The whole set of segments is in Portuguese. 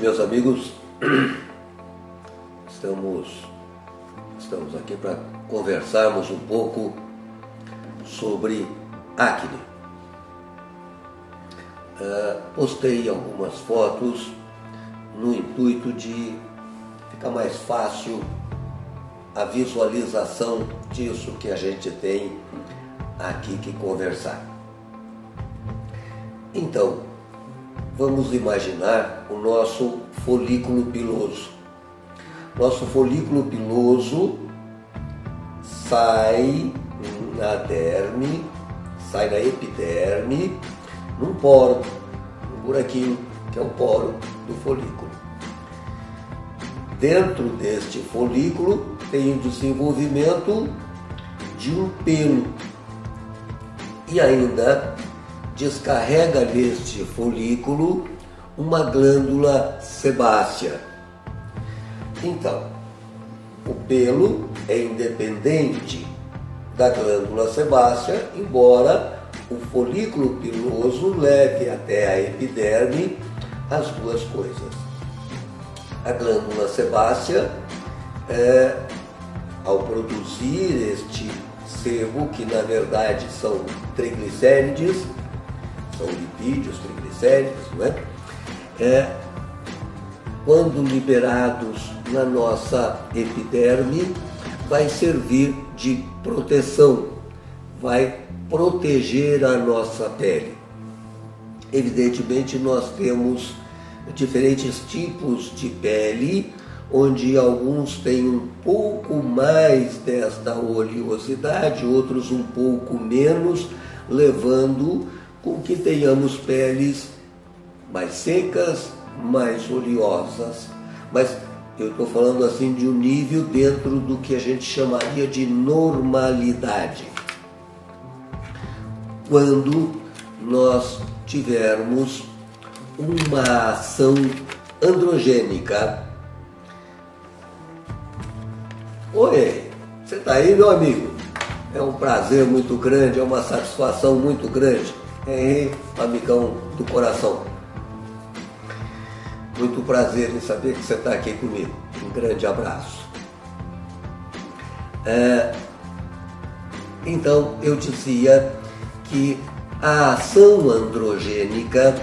meus amigos. Estamos aqui para conversarmos um pouco sobre acne. Postei algumas fotos no intuito de ficar mais fácil a visualização disso que a gente tem aqui que conversar. Então, vamos imaginar o nosso folículo piloso. Nosso folículo piloso sai na derme, sai na epiderme, num poro, um buraquinho, que é o poro do folículo. Dentro deste folículo tem o desenvolvimento de um pelo e ainda descarrega neste folículo uma glândula sebácea. Então, o pelo é independente da glândula sebácea, embora o folículo piloso leve até a epiderme as duas coisas. A glândula sebácea, ao produzir este sebo, que na verdade são triglicérides, são lipídios, triglicéridos, não é? Quando liberados na nossa epiderme, vai servir de proteção, vai proteger a nossa pele. Evidentemente, nós temos diferentes tipos de pele, onde alguns têm um pouco mais desta oleosidade, outros um pouco menos, levando com que tenhamos peles mais secas, mais oleosas. Mas eu estou falando assim de um nível dentro do que a gente chamaria de normalidade. Quando nós tivermos uma ação androgênica. Oi, você está aí, meu amigo? É um prazer muito grande, é uma satisfação muito grande. Amigão do coração. Muito prazer em saber que você está aqui comigo. Um grande abraço. Então, eu dizia que a ação androgênica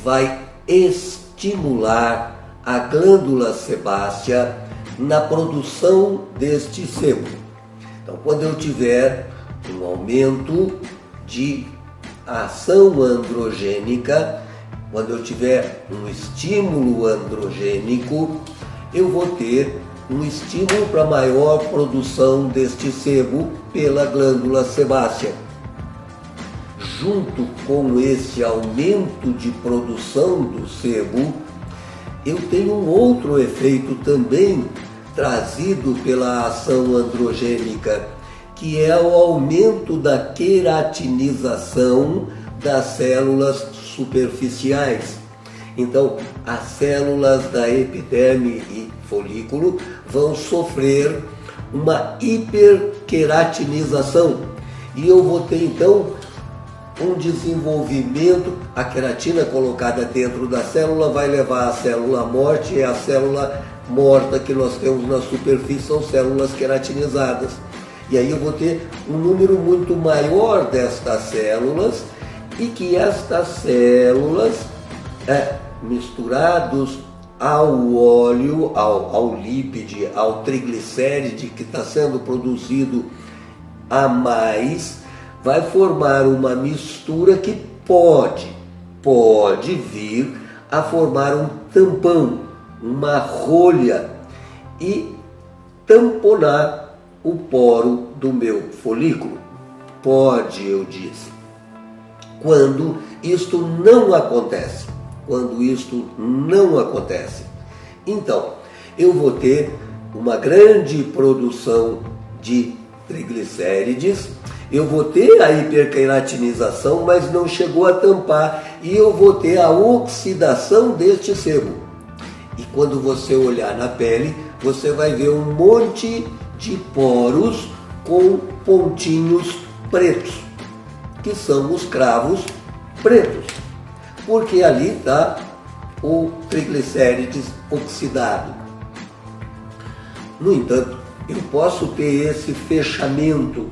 vai estimular a glândula sebácea na produção deste sebo. Então, quando eu tiver um aumento de ação androgênica, quando eu tiver um estímulo androgênico, eu vou ter um estímulo para maior produção deste sebo pela glândula sebácea. Junto com esse aumento de produção do sebo, eu tenho um outro efeito também trazido pela ação androgênica, que é o aumento da queratinização das células superficiais. Então, as células da epiderme e folículo vão sofrer uma hiperqueratinização e eu vou ter então um desenvolvimento. A queratina colocada dentro da célula vai levar a célula à morte, e a célula morta que nós temos na superfície são células queratinizadas. E aí eu vou ter um número muito maior destas células, e que estas células, misturados ao óleo, ao lípide, ao triglicéride que está sendo produzido a mais, vai formar uma mistura que pode vir a formar um tampão, uma rolha, e tamponar o poro do meu folículo. Pode, eu disse. Quando isto não acontece, então eu vou ter uma grande produção de triglicérides, eu vou ter a hiperqueratinização, mas não chegou a tampar, e eu vou ter a oxidação deste sebo. E quando você olhar na pele, você vai ver um monte de poros com pontinhos pretos, que são os cravos pretos, porque ali está o triglicérides oxidado. No entanto, eu posso ter esse fechamento,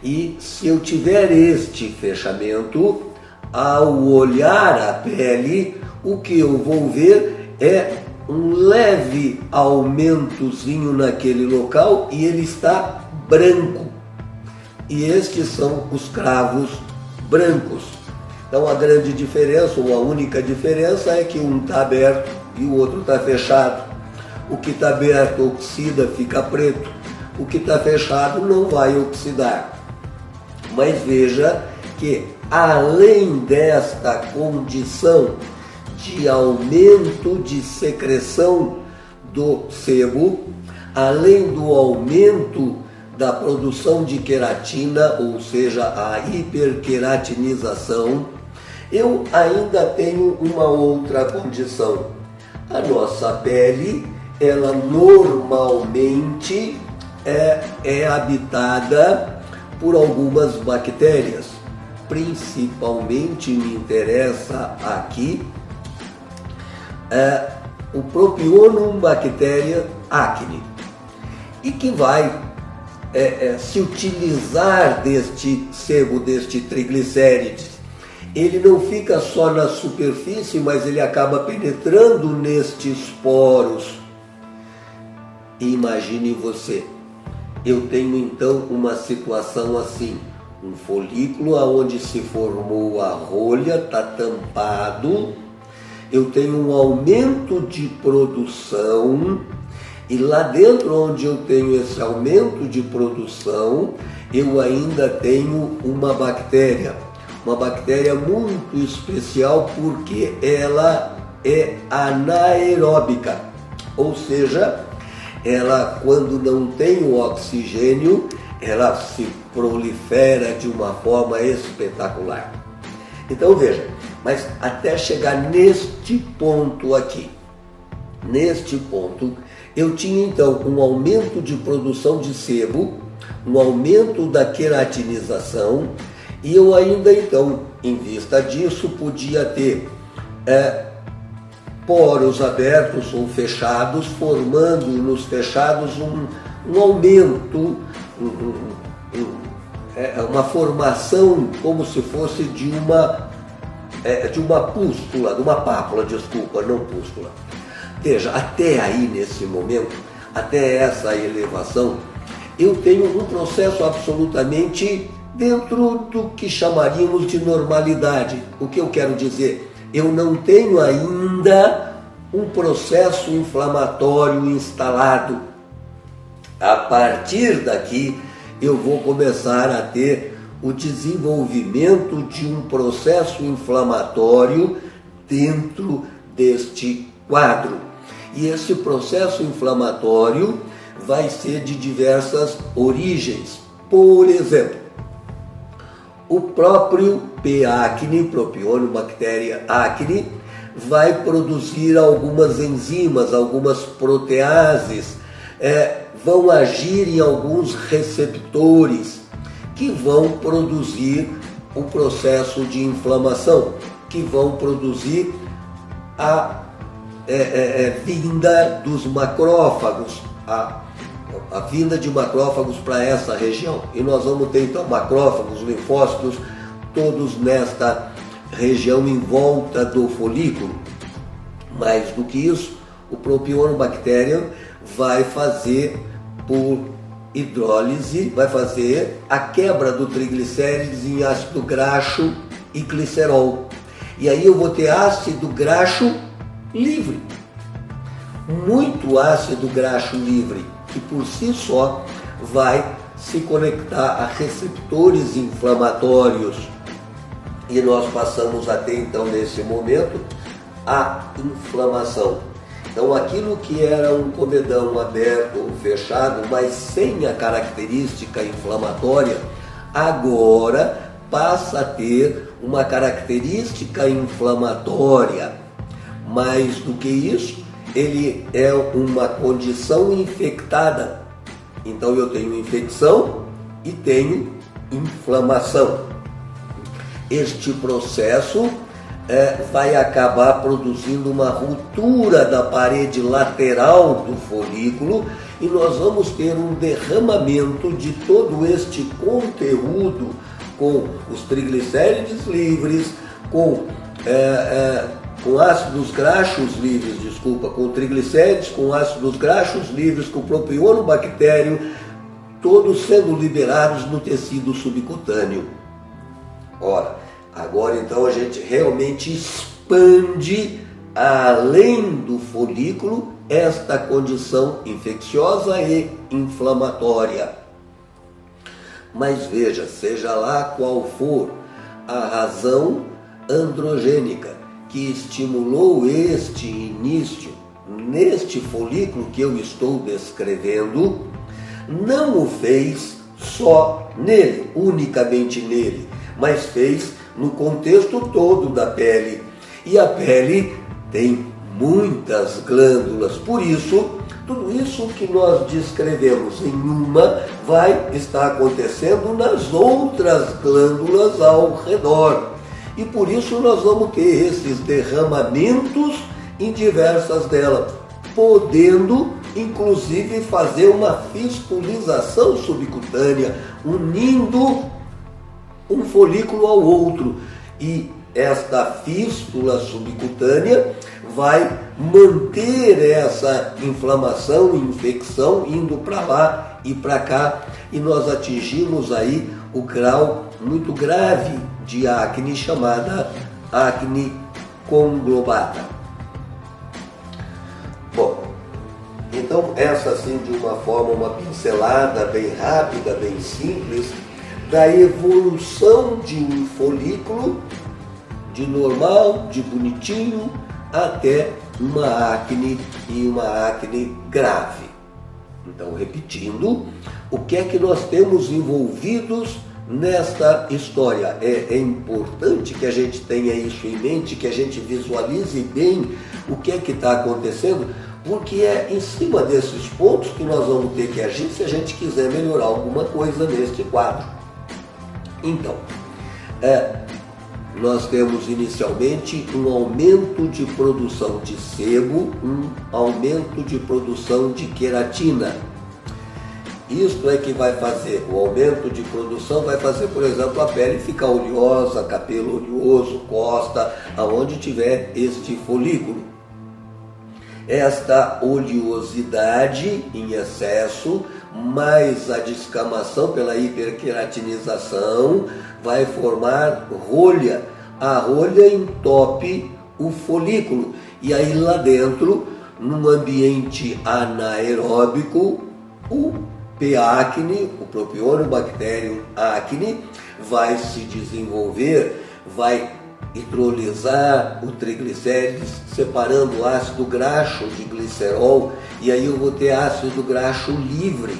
e se eu tiver este fechamento, ao olhar a pele, o que eu vou ver é um leve aumentozinho naquele local e ele está branco. E estes são os cravos brancos. Então a grande diferença, ou a única diferença, é que um está aberto e o outro está fechado. O que está aberto oxida, fica preto. O que está fechado não vai oxidar. Mas veja que, além desta condição de aumento de secreção do sebo, além do aumento da produção de queratina, ou seja, a hiperqueratinização, eu ainda tenho uma outra condição. A nossa pele, ela normalmente é habitada por algumas bactérias. Principalmente me interessa aqui o Propionum bacteria acne, e que vai se utilizar deste sebo, deste triglicérides. Ele não fica só na superfície, mas ele acaba penetrando nestes poros. Imagine você, eu tenho então uma situação assim, um folículo onde se formou a rolha, está tampado, eu tenho um aumento de produção, e lá dentro onde eu tenho esse aumento de produção, eu ainda tenho uma bactéria muito especial, porque ela é anaeróbica, ou seja, ela, quando não tem o oxigênio, ela se prolifera de uma forma espetacular. Então veja, mas até chegar neste ponto aqui, neste ponto, eu tinha então um aumento de produção de sebo, um aumento da queratinização, e eu ainda então, em vista disso, podia ter poros abertos ou fechados, formando nos fechados um aumento, uma formação como se fosse de uma pústula, de uma pápula, desculpa, não pústula. Veja, até aí nesse momento, até essa elevação, eu tenho um processo absolutamente dentro do que chamaríamos de normalidade. O que eu quero dizer? Eu não tenho ainda um processo inflamatório instalado. A partir daqui, eu vou começar a ter o desenvolvimento de um processo inflamatório dentro deste quadro. E esse processo inflamatório vai ser de diversas origens. Por exemplo, o próprio P. acne, Propionum bacteria acne, vai produzir algumas enzimas, algumas proteases, vão agir em alguns receptores que vão produzir o processo de inflamação, que vão produzir a vinda dos macrófagos, a vinda de macrófagos para essa região. E nós vamos ter então macrófagos, linfócitos, todos nesta região em volta do folículo. Mais do que isso, o Propionum bacterium vai fazer, por hidrólise, vai fazer a quebra do triglicérides em ácido graxo e glicerol. E aí eu vou ter ácido graxo livre, muito ácido graxo livre, que por si só vai se conectar a receptores inflamatórios. E nós passamos a ter então nesse momento a inflamação. Então aquilo que era um comedão aberto ou fechado, mas sem a característica inflamatória, agora passa a ter uma característica inflamatória. Mais do que isso, ele é uma condição infectada. Então eu tenho infecção e tenho inflamação. Este processo vai acabar produzindo uma ruptura da parede lateral do folículo e nós vamos ter um derramamento de todo este conteúdo com os triglicérides livres, com ácidos graxos livres, com triglicérides, com ácidos graxos livres, com propionobactério, todos sendo liberados no tecido subcutâneo. Ora, agora então a gente realmente expande além do folículo esta condição infecciosa e inflamatória. Mas veja, seja lá qual for a razão androgênica que estimulou este início neste folículo que eu estou descrevendo, não o fez só nele, unicamente nele, mas fez no contexto todo da pele. E a pele tem muitas glândulas, por isso, tudo isso que nós descrevemos em uma vai estar acontecendo nas outras glândulas ao redor. E por isso nós vamos ter esses derramamentos em diversas delas, podendo inclusive fazer uma fisculização subcutânea, unindo um folículo ao outro. E esta fístula subcutânea vai manter essa inflamação e infecção indo para lá e para cá, e nós atingimos aí o grau muito grave de acne, chamada acne conglobata. Bom, então essa assim de uma forma, uma pincelada bem rápida, bem simples, da evolução de um folículo de normal, de bonitinho, até uma acne e uma acne grave. Então, repetindo, o que é que nós temos envolvidos nesta história? É importante que a gente tenha isso em mente, que a gente visualize bem o que é que está acontecendo, porque é em cima desses pontos que nós vamos ter que agir se a gente quiser melhorar alguma coisa neste quadro. Então, nós temos inicialmente um aumento de produção de sebo, um aumento de produção de queratina. Isto é que vai fazer, o aumento de produção vai fazer, por exemplo, a pele ficar oleosa, cabelo oleoso, costa, aonde tiver este folículo. Esta oleosidade em excesso, mais a descamação pela hiperqueratinização, vai formar rolha. A rolha entope o folículo. E aí lá dentro, num ambiente anaeróbico, o P. acne, o propionobacterium acne, vai se desenvolver, vai hidrolisar o triglicérides, separando o ácido graxo de glicerol, e aí eu vou ter ácido graxo livre,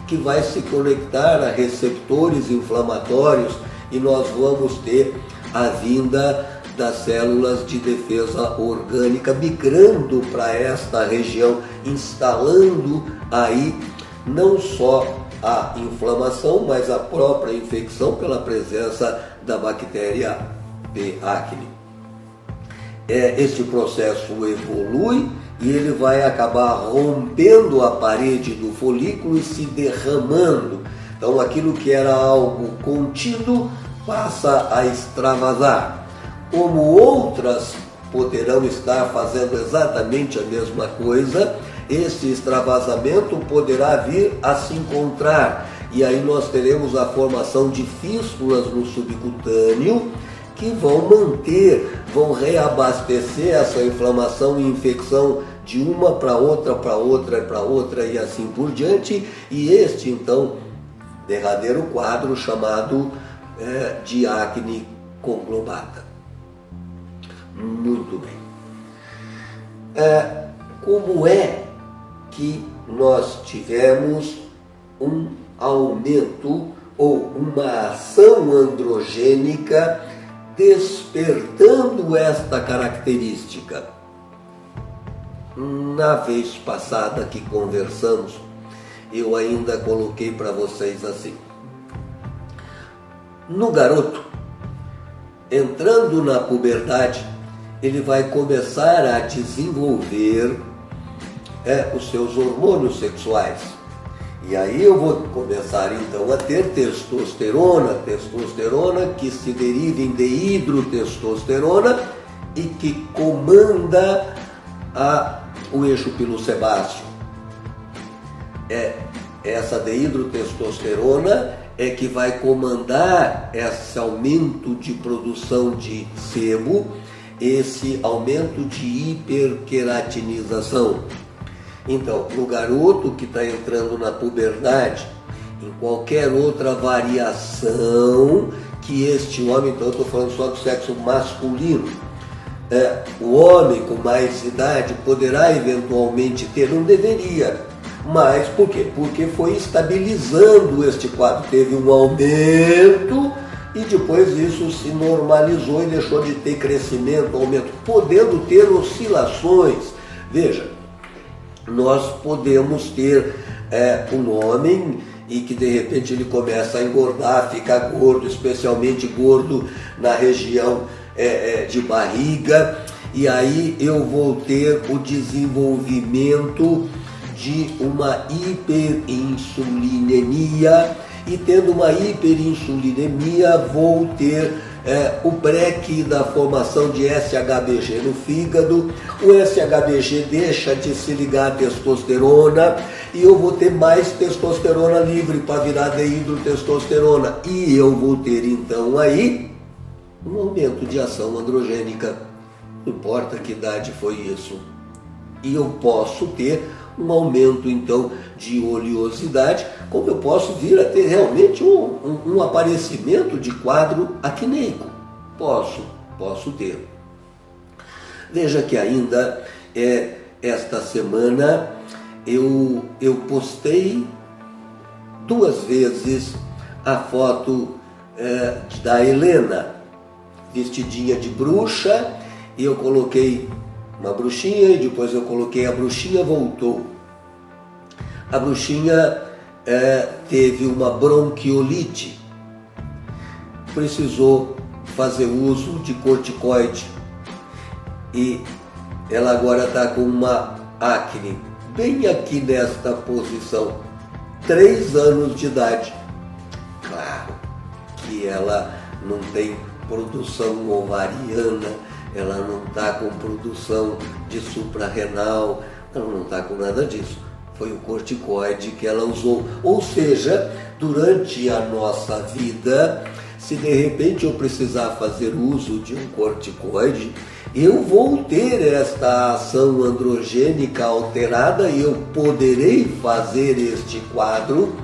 que vai se conectar a receptores inflamatórios, e nós vamos ter a vinda das células de defesa orgânica migrando para esta região, instalando aí não só a inflamação, mas a própria infecção pela presença da bactéria P. acne. Este processo evolui e ele vai acabar rompendo a parede do folículo e se derramando. Então aquilo que era algo contido passa a extravasar. Como outras poderão estar fazendo exatamente a mesma coisa, esse extravasamento poderá vir a se encontrar. E aí nós teremos a formação de fístulas no subcutâneo que vão manter, vão reabastecer essa inflamação e infecção de uma para outra e assim por diante. E este, então, derradeiro quadro chamado de acne conglobata. Muito bem. Como é que nós tivemos um aumento ou uma ação androgênica despertando esta característica? Na vez passada que conversamos, eu ainda coloquei para vocês assim: no garoto, entrando na puberdade, ele vai começar a desenvolver os seus hormônios sexuais. E aí eu vou começar então a ter testosterona que se deriva em dihidrotestosterona e que comanda o eixo pilosebáceo. Essa dihidrotestosterona é que vai comandar esse aumento de produção de sebo, esse aumento de hiperqueratinização. Então, no garoto que está entrando na puberdade, em qualquer outra variação que este homem, então eu estou falando só do sexo masculino, o homem com mais idade poderá eventualmente ter, não deveria, mas por quê? Porque foi estabilizando este quadro, teve um aumento e depois isso se normalizou e deixou de ter crescimento, aumento, podendo ter oscilações. Veja, nós podemos ter um homem e que de repente ele começa a engordar, ficar gordo, especialmente gordo na região de barriga, e aí eu vou ter o desenvolvimento de uma hiperinsulinemia, e tendo uma hiperinsulinemia vou ter o breque da formação de SHBG no fígado, o SHBG deixa de se ligar à testosterona e eu vou ter mais testosterona livre para virar dihidrotestosterona e eu vou ter então aí um aumento de ação androgênica, não importa que idade foi isso, e eu posso ter um aumento então de oleosidade, como eu posso vir a ter realmente um aparecimento de quadro acneico. Posso ter. Veja que ainda esta semana eu postei 2 vezes a foto da Helena, vestidinha de bruxa, e eu coloquei uma bruxinha e depois eu coloquei a bruxinha voltou. A bruxinha teve uma bronquiolite, precisou fazer uso de corticoide e ela agora está com uma acne bem aqui nesta posição, 3 anos de idade. Claro que ela não tem produção ovariana, ela não está com produção de suprarrenal, ela não está com nada disso. Foi o corticoide que ela usou. Ou seja, durante a nossa vida, se de repente eu precisar fazer uso de um corticoide, eu vou ter esta ação androgênica alterada e eu poderei fazer este quadro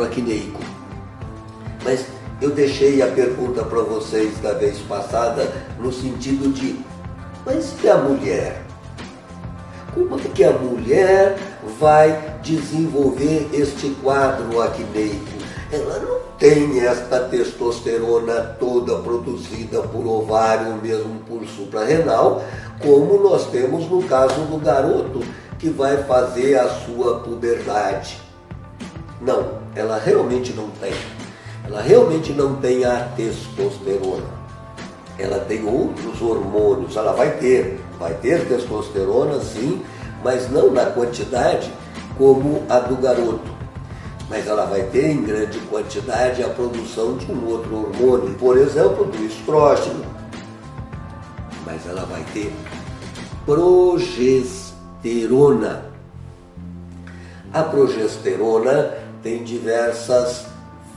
acneico. Mas eu deixei a pergunta para vocês da vez passada no sentido de, mas e a mulher? Como é que a mulher vai desenvolver este quadro acneico? Ela não tem esta testosterona toda produzida por ovário ou mesmo por suprarrenal, como nós temos no caso do garoto que vai fazer a sua puberdade. Não, ela realmente não tem. Ela realmente não tem a testosterona. Ela tem outros hormônios, ela vai ter testosterona sim, mas não na quantidade como a do garoto. Mas ela vai ter em grande quantidade a produção de um outro hormônio, por exemplo, do estrógeno. Mas ela vai ter progesterona. A progesterona tem diversas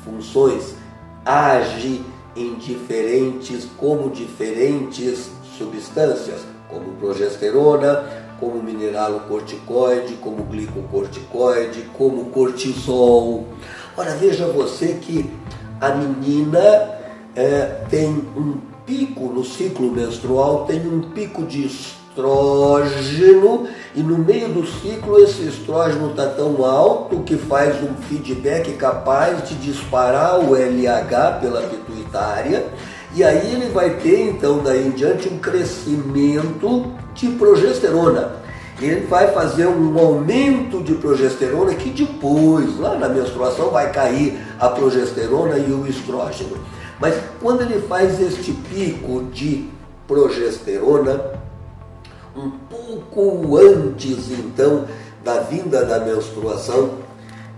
funções, age em diferentes substâncias, como progesterona, como mineralocorticoide, como glicocorticoide, como cortisol. Ora, veja você que a menina tem um pico no ciclo menstrual, tem um pico de estrógeno e no meio do ciclo esse estrógeno está tão alto que faz um feedback capaz de disparar o LH pela pituitária e aí ele vai ter então daí em diante um crescimento de progesterona. Ele vai fazer um aumento de progesterona que depois, lá na menstruação, vai cair a progesterona e o estrógeno. Mas quando ele faz este pico de progesterona, um pouco antes então da vinda da menstruação,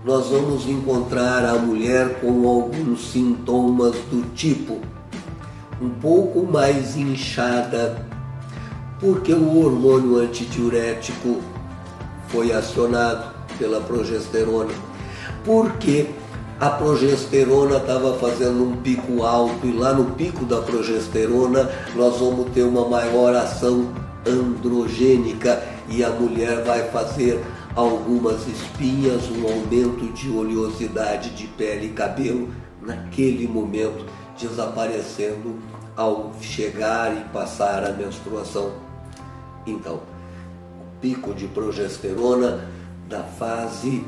nós vamos encontrar a mulher com alguns sintomas do tipo um pouco mais inchada, porque o hormônio antidiurético foi acionado pela progesterona, porque a progesterona estava fazendo um pico alto e lá no pico da progesterona nós vamos ter uma maior ação androgênica e a mulher vai fazer algumas espinhas, um aumento de oleosidade de pele e cabelo, naquele momento desaparecendo ao chegar e passar a menstruação. Então, o pico de progesterona da fase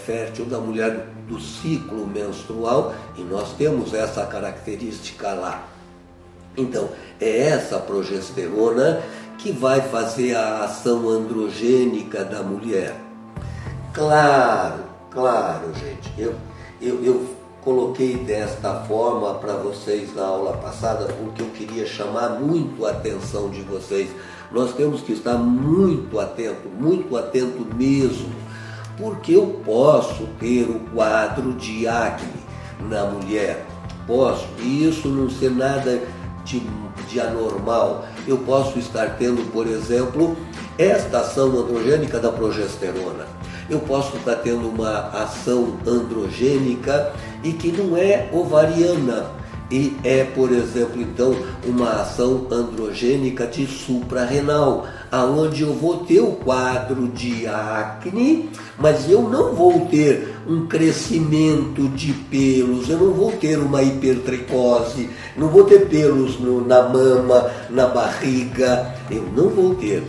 fértil da mulher, do ciclo menstrual, e nós temos essa característica lá. Então, é essa progesterona que vai fazer a ação androgênica da mulher. Claro, gente, eu coloquei desta forma para vocês na aula passada porque eu queria chamar muito a atenção de vocês. Nós temos que estar muito atento mesmo, porque eu posso ter o quadro de acne na mulher, posso, e isso não ser nada de anormal. Eu posso estar tendo, por exemplo, esta ação androgênica da progesterona. Eu posso estar tendo uma ação androgênica e que não é ovariana, e é, por exemplo, então, uma ação androgênica de suprarrenal, aonde eu vou ter o quadro de acne, mas eu não vou ter um crescimento de pelos, eu não vou ter uma hipertricose, não vou ter pelos na mama, na barriga, eu não vou ter.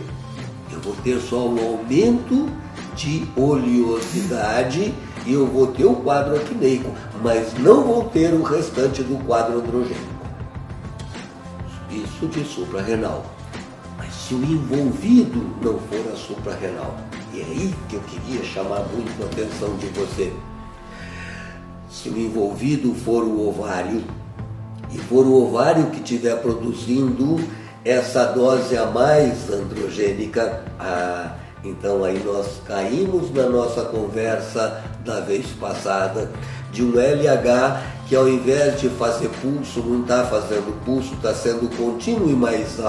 Eu vou ter só um aumento de oleosidade e eu vou ter o quadro acneico, mas não vou ter o restante do quadro androgênico. Isso de suprarrenal. Mas se o envolvido não for a suprarrenal, e é aí que eu queria chamar muito a atenção de você. Se o envolvido for o ovário, e for o ovário que estiver produzindo essa dose a mais androgênica, então aí nós caímos na nossa conversa da vez passada de um LH que ao invés de fazer pulso, não está fazendo pulso, está sendo contínuo e mais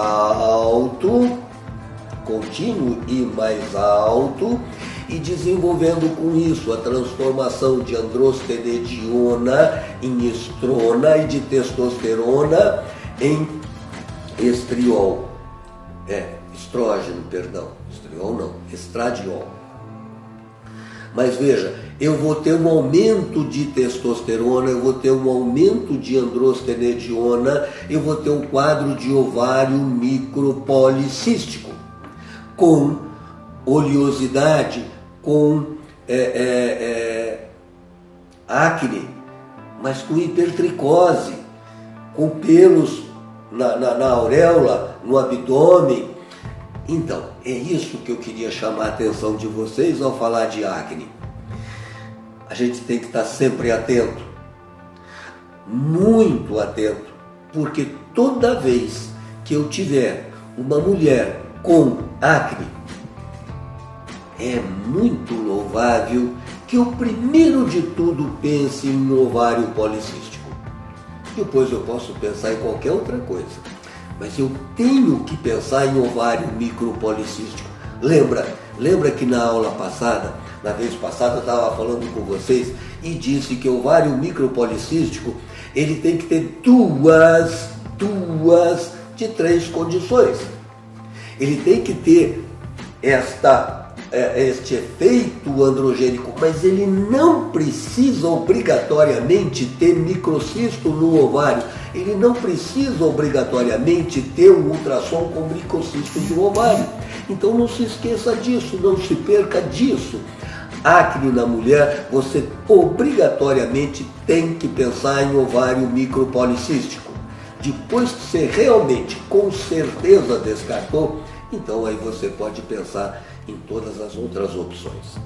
alto, e desenvolvendo com isso a transformação de androstenediona em estrona e de testosterona em estriol. Estrógeno, perdão. Estriol não, estradiol. Mas veja, eu vou ter um aumento de testosterona, eu vou ter um aumento de androstenediona, eu vou ter um quadro de ovário micropolicístico, com oleosidade, com acne, mas com hipertricose, com pelos na auréola, no abdômen. Então, é isso que eu queria chamar a atenção de vocês ao falar de acne. A gente tem que estar sempre atento, muito atento, porque toda vez que eu tiver uma mulher com acne, é muito louvável que eu primeiro de tudo pense em ovário policístico. Depois eu posso pensar em qualquer outra coisa. Mas eu tenho que pensar em ovário micropolicístico. Lembra que na aula passada, na vez passada, eu estava falando com vocês e disse que o ovário micropolicístico, ele tem que ter duas de 3 condições. Ele tem que ter este efeito androgênico, mas ele não precisa obrigatoriamente ter microcisto no ovário. Ele não precisa obrigatoriamente ter um ultrassom com microcisto do ovário. Então não se esqueça disso, não se perca disso. Acne na mulher, você obrigatoriamente tem que pensar em ovário micropolicístico. Depois que você realmente, com certeza, descartou, então aí você pode pensar em todas as outras opções.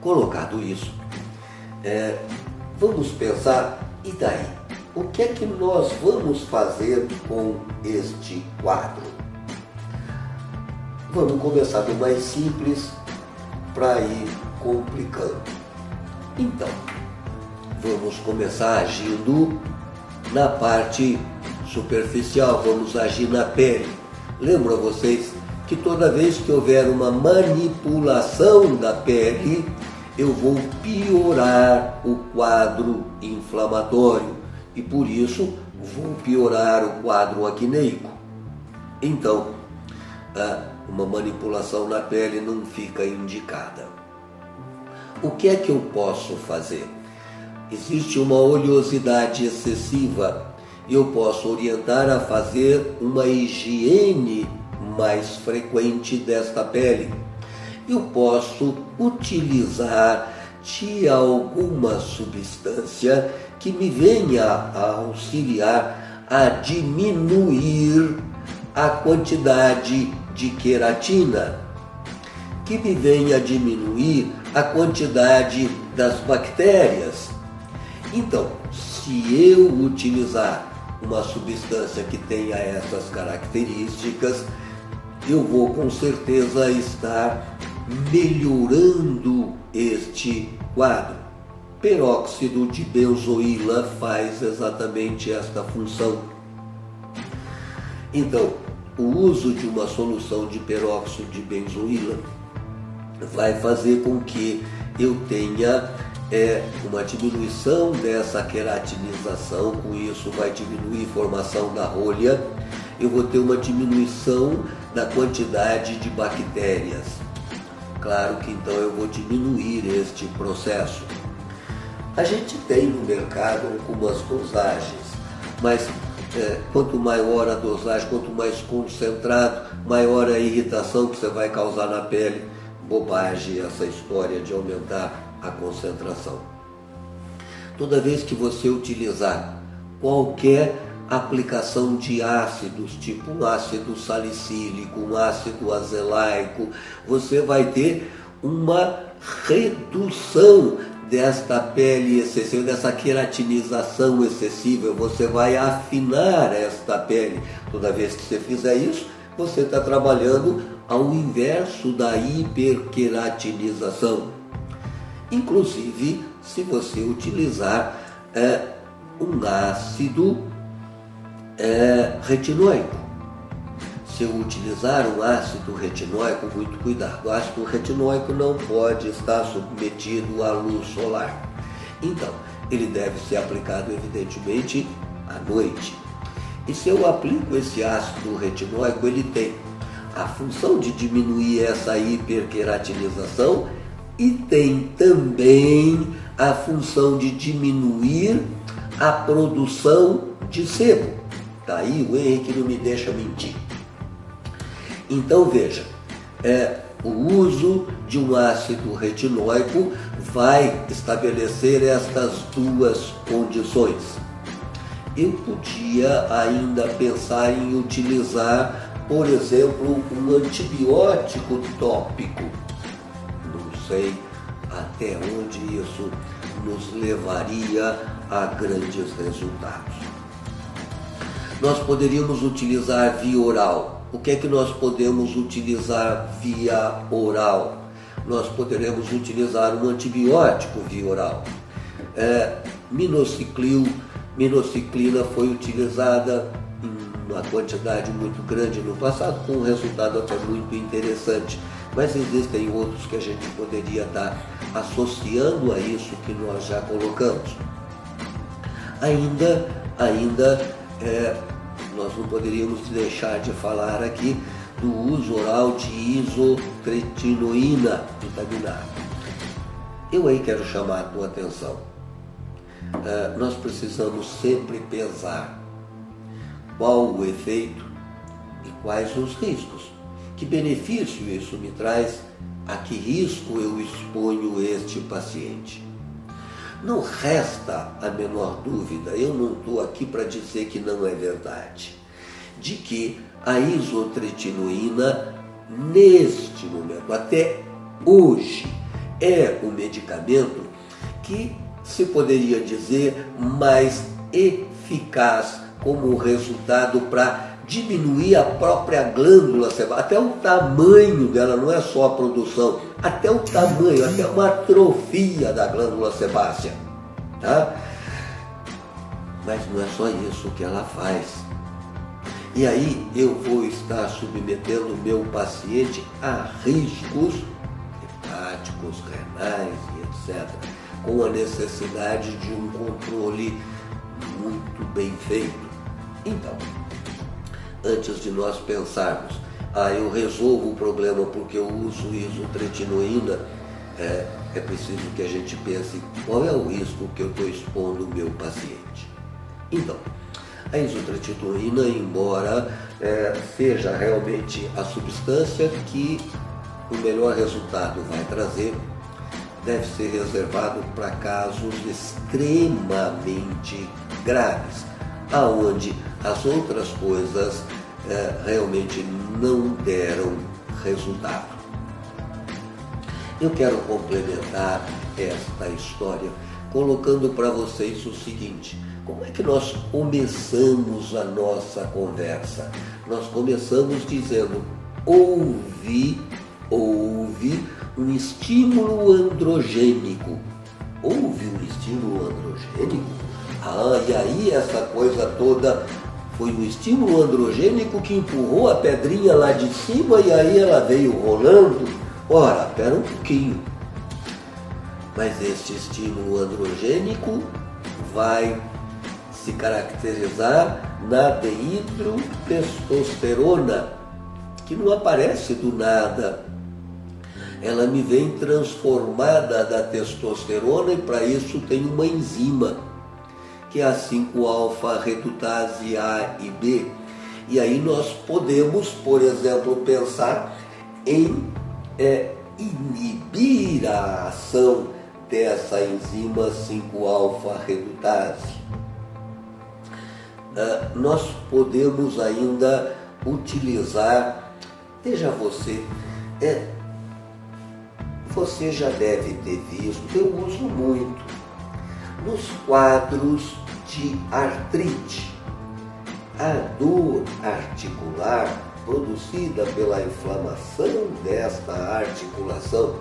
Colocado isso, vamos pensar E daí? O que é que nós vamos fazer com este quadro? Vamos começar do mais simples para ir complicando. Então, vamos começar agindo na parte superficial, vamos agir na pele. Lembra vocês que toda vez que houver uma manipulação da pele, eu vou piorar o quadro inflamatório e por isso vou piorar o quadro acneico. Então, uma manipulação na pele não fica indicada. O que é que eu posso fazer? Existe uma oleosidade excessiva e eu posso orientar a fazer uma higiene mais frequente desta pele. Eu posso utilizar de alguma substância que me venha a auxiliar a diminuir a quantidade de queratina, que me venha a diminuir a quantidade das bactérias. Então, se eu utilizar uma substância que tenha essas características, eu vou com certeza estar melhorando este quadro. Peróxido de benzoíla faz exatamente esta função. Então, o uso de uma solução de peróxido de benzoíla vai fazer com que eu tenha uma diminuição dessa queratinização, com isso vai diminuir a formação da rolha, eu vou ter uma diminuição da quantidade de bactérias. Claro que então eu vou diminuir este processo. A gente tem no mercado algumas dosagens, mas quanto maior a dosagem, quanto mais concentrado, maior a irritação que você vai causar na pele. Bobagem essa história de aumentar a concentração. Toda vez que você utilizar qualquer aplicação de ácidos, tipo um ácido salicílico, um ácido azelaico, você vai ter uma redução desta pele excessiva, dessa queratinização excessiva, você vai afinar esta pele. Toda vez que você fizer isso, você está trabalhando ao inverso da hiperqueratinização. Inclusive, se você utilizar um ácido retinóico. Se eu utilizar um ácido retinóico, muito cuidado. O ácido retinóico não pode estar submetido à luz solar. Então, ele deve ser aplicado, evidentemente, à noite. E se eu aplico esse ácido retinóico, ele tem a função de diminuir essa hiperqueratinização e tem também a função de diminuir a produção de sebo. Daí o Henrique não me deixa mentir. Então veja, o uso de um ácido retinóico vai estabelecer estas duas condições. Eu podia ainda pensar em utilizar, por exemplo, um antibiótico tópico. Não sei até onde isso nos levaria a grandes resultados. Nós poderíamos utilizar via oral. O que é que nós podemos utilizar via oral? Nós poderemos utilizar um antibiótico via oral. Minociclina foi utilizada em uma quantidade muito grande no passado, com um resultado até muito interessante. Mas existem outros que a gente poderia estar associando a isso que nós já colocamos. Ainda nós não poderíamos deixar de falar aqui do uso oral de isotretinoína vitaminada. Eu aí quero chamar a tua atenção. Nós precisamos sempre pesar qual o efeito e quais os riscos. Que benefício isso me traz? A que risco eu exponho este paciente? Não resta a menor dúvida, eu não estou aqui para dizer que não é verdade, de que a isotretinoína, neste momento, até hoje, é um medicamento que se poderia dizer, mais eficaz como resultado para diminuir a própria glândula sebácea, até o tamanho dela, não é só a produção, até o tamanho, até uma atrofia da glândula sebácea, tá? Mas não é só isso que ela faz. E aí eu vou estar submetendo o meu paciente a riscos hepáticos, renais e etc., com a necessidade de um controle muito bem feito. Então, antes de nós pensarmos, eu resolvo o problema porque eu uso isotretinoína, é preciso que a gente pense qual é o risco que eu estou expondo o meu paciente. Então, a isotretinoína, embora seja realmente a substância que o melhor resultado vai trazer, deve ser reservado para casos extremamente graves, aonde as outras coisas realmente não deram resultado. Eu quero complementar esta história colocando para vocês o seguinte: como é que nós começamos a nossa conversa? Nós começamos dizendo, houve um estímulo androgênico. Houve um estímulo androgênico? E aí essa coisa toda foi um estímulo androgênico que empurrou a pedrinha lá de cima e aí ela veio rolando? Ora, espera um pouquinho. Mas este estímulo androgênico vai se caracterizar na dehidrotestosterona, que não aparece do nada. Ela me vem transformada da testosterona e para isso tem uma enzima, que é a 5-alfa-redutase A e B. E aí nós podemos, por exemplo, pensar em inibir a ação dessa enzima 5-alfa-redutase. Nós podemos ainda utilizar, veja você, você já deve ter visto, eu uso muito, nos quadros de artrite, a dor articular produzida pela inflamação desta articulação,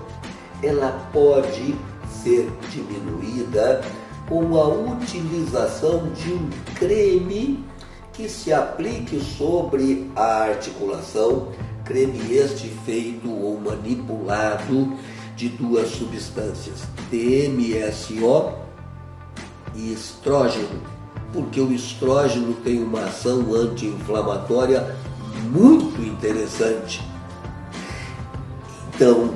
ela pode ser diminuída com a utilização de um creme que se aplique sobre a articulação, creme este feito ou manipulado de duas substâncias, DMSO e estrógeno, porque o estrógeno tem uma ação anti-inflamatória muito interessante. Então,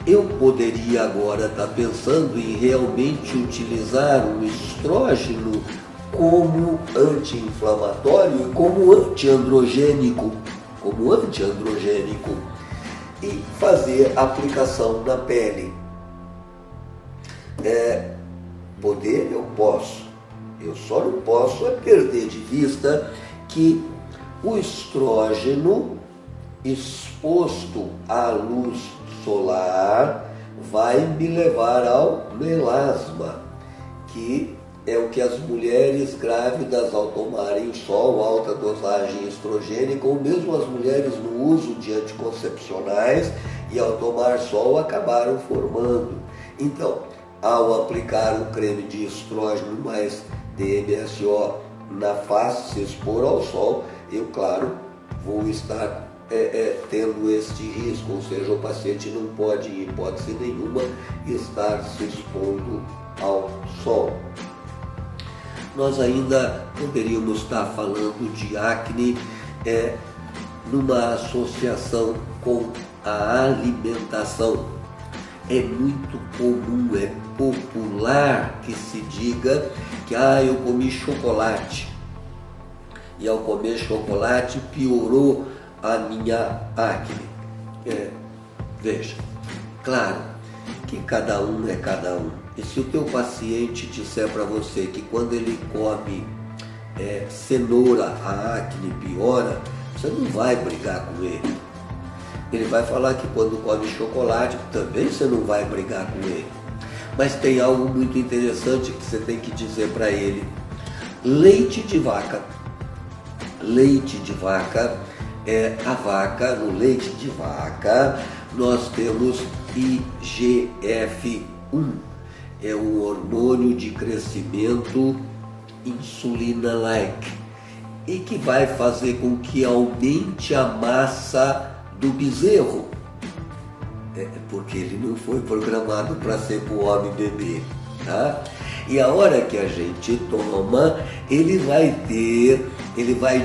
eu poderia agora estar pensando em realmente utilizar o estrógeno como anti-inflamatório e como antiandrogênico, e fazer aplicação na pele. Poder eu posso, eu só não posso perder de vista que o estrógeno exposto à luz solar vai me levar ao melasma, que é o que as mulheres grávidas, ao tomarem sol, alta dosagem estrogênica, ou mesmo as mulheres no uso de anticoncepcionais e ao tomar sol acabaram formando. Então, ao aplicar um creme de estrógeno mais DMSO na face, se expor ao sol, eu, claro, vou estar tendo este risco, ou seja, o paciente não pode, em hipótese nenhuma, estar se expondo ao sol. Nós ainda poderíamos estar falando de acne numa associação com a alimentação. É muito comum, é popular que se diga que eu comi chocolate e ao comer chocolate piorou a minha acne. Veja, claro que cada um é cada um. E se o teu paciente disser para você que quando ele come cenoura a acne piora, você não vai brigar com ele. Ele vai falar que quando come chocolate também você não vai brigar com ele. Mas tem algo muito interessante que você tem que dizer para ele. Leite de vaca. Leite de vaca é a vaca, no leite de vaca nós temos IGF-1. É um hormônio de crescimento insulina-like e que vai fazer com que aumente a massa do bezerro. Porque ele não foi programado para ser para o homem bebê, tá? E a hora que a gente toma, ele vai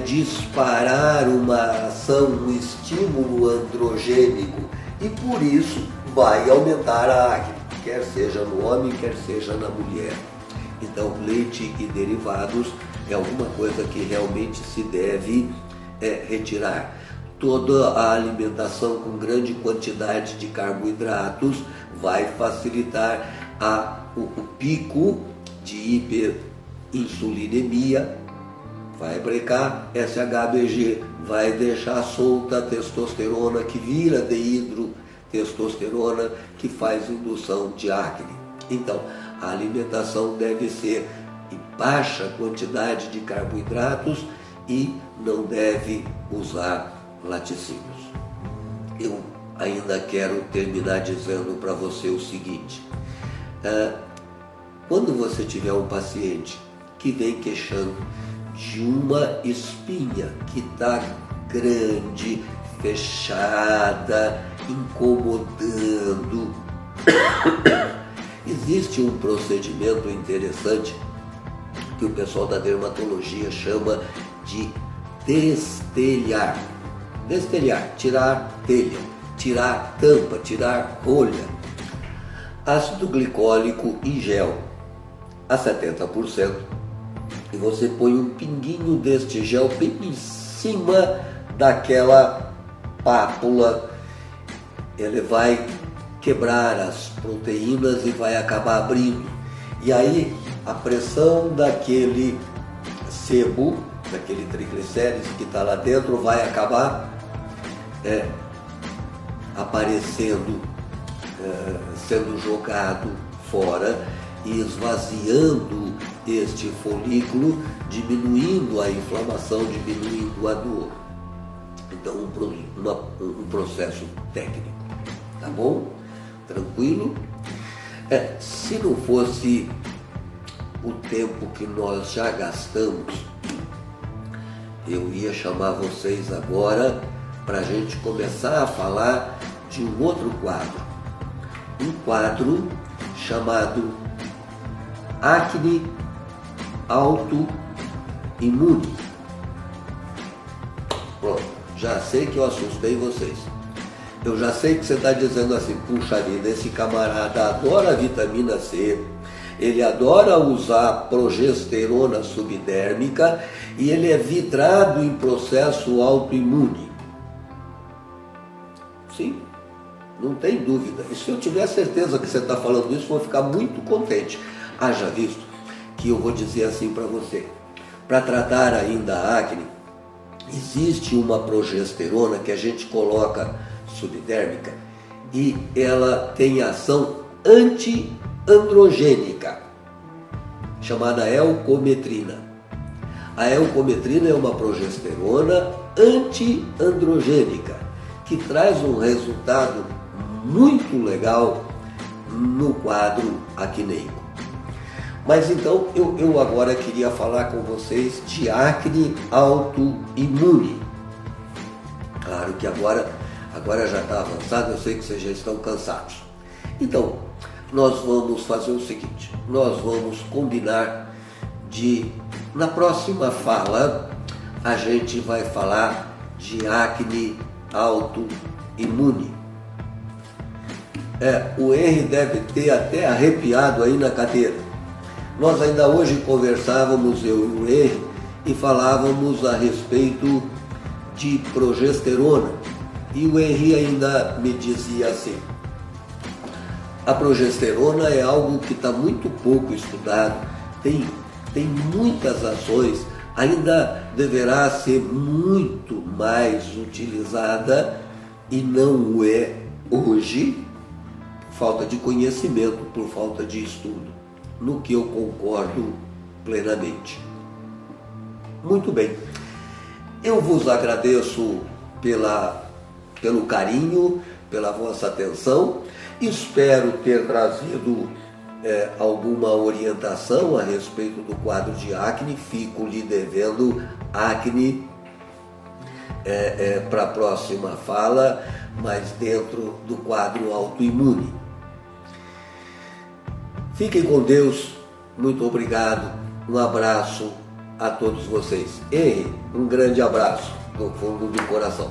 disparar uma ação, um estímulo androgênico e por isso vai aumentar a acne, quer seja no homem, quer seja na mulher. Então, leite e derivados é alguma coisa que realmente se deve retirar. Toda a alimentação com grande quantidade de carboidratos vai facilitar o pico de hiperinsulinemia, vai brecar SHBG, vai deixar solta a testosterona que vira dehidrotestosterona, que faz indução de acne. Então, a alimentação deve ser em baixa quantidade de carboidratos e não deve usar laticínios. Eu ainda quero terminar dizendo para você o seguinte: quando você tiver um paciente que vem queixando de uma espinha que está grande, fechada, incomodando, existe um procedimento interessante que o pessoal da dermatologia chama de destelhar. Destelhar, tirar telha, tirar tampa, tirar rolha. Ácido glicólico em gel a 70%. E você põe um pinguinho deste gel bem em cima daquela pápula. Ele vai quebrar as proteínas e vai acabar abrindo. E aí a pressão daquele sebo, daquele triglicérides que está lá dentro, vai acabar aparecendo, sendo jogado fora e esvaziando este folículo, diminuindo a inflamação, diminuindo a dor. Então, um processo técnico, tá bom? Tranquilo? Se não fosse o tempo que nós já gastamos, eu ia chamar vocês agora para a gente começar a falar de um outro quadro. Um quadro chamado Acne Autoimune. Pronto, já sei que eu assustei vocês. Eu já sei que você está dizendo assim: puxa vida, esse camarada adora a vitamina C, ele adora usar progesterona subdérmica e ele é vidrado em processo autoimune. Sim, não tem dúvida. E se eu tiver certeza que você está falando isso, vou ficar muito contente. Haja visto que eu vou dizer assim para você: para tratar ainda a acne, existe uma progesterona que a gente coloca subdérmica e ela tem ação anti-androgênica, chamada eucometrina. A eucometrina é uma progesterona anti-androgênica que traz um resultado muito legal no quadro acneico. Mas então eu agora queria falar com vocês de acne autoimune. Claro que agora já está avançado, eu sei que vocês já estão cansados. Então, nós vamos fazer o seguinte: nós vamos combinar na próxima fala, a gente vai falar de acne autoimune. O Henry deve ter até arrepiado aí na cadeira. Nós ainda hoje conversávamos, eu e o Henry, e falávamos a respeito de progesterona. E o Henry ainda me dizia assim: a progesterona é algo que está muito pouco estudado, tem muitas ações, ainda deverá ser muito mais utilizada e não o é hoje. falta de conhecimento, por falta de estudo, no que eu concordo plenamente. Muito bem, eu vos agradeço pelo carinho, pela vossa atenção, espero ter trazido alguma orientação a respeito do quadro de acne. Fico lhe devendo acne para a próxima fala, mas dentro do quadro autoimune. Fiquem com Deus, muito obrigado, um abraço a todos vocês. Henry, um grande abraço do fundo do coração.